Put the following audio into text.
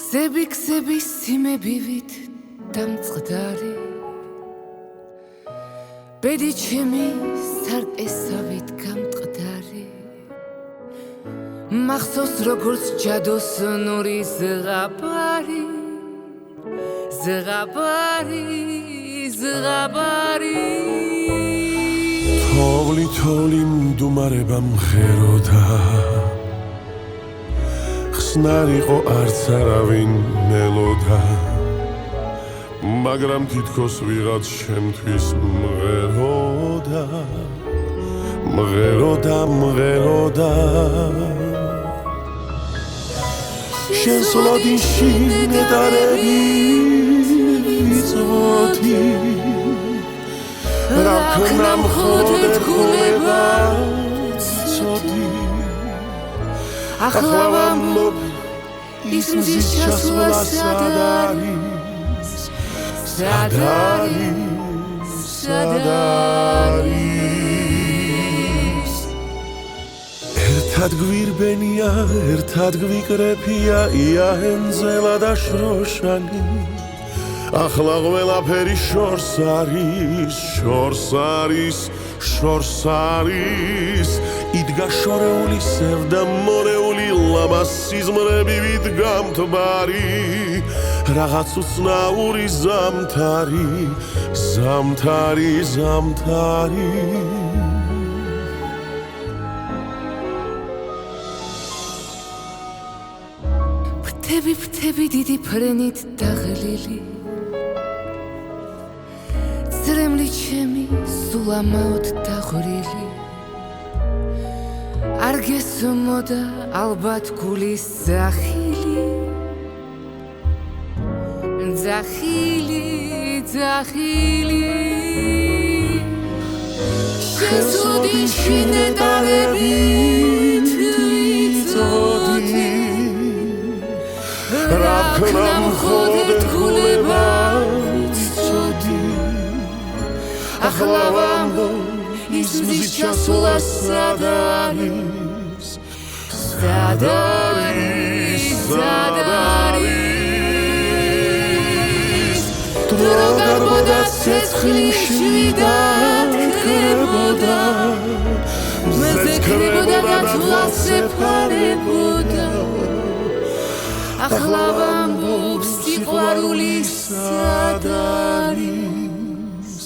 Ksები სიმებივით დამწყდარი ბედი ჩემი სარკესავით გამტყდარი მახსოვს როგორც ჯადოს ნური ზღაპარი თოვლი მდუმარება მღეროდა ხსნარიყო არც არავინ მელოდა მაგრამ თითქოს ვიღაც შემთვის მღეროდა შენს ლოდინში ნეტარები ვიწვოდი რა ქნა მხოლოდ გულება ცოდი ახლა ვამბობ ის მზის ჩასვლა სად არის ერთად გვირბენია ერთად გვიკრეფია იაენძელა და შროშანი ახლა ყველაფერი შორს არის იდგა შორეული სევდა მონეული ლამას სიზმრებივით გამთბარი რაღაც უცნაური ზამთარი ფრთები დიდი ფრენით დაღლილი ძრემლი ჩემი სულამაოდ დაღვრილი არ გესმოდა ალბათ გულის ზახილი შენს ლოდინში ნეტარებით ვიწვოდი რა ქნა მხოლოდ გულება ცოდი ახლა ვამბობ ის მზის ჩასვლა სად არის დრო გარბოდა ცეცხლი მშვიდად ქრებოდა მეზე ქრებოდა და თვალს ეფარებოდა ახლა ვამბობ სიყვარული სად არის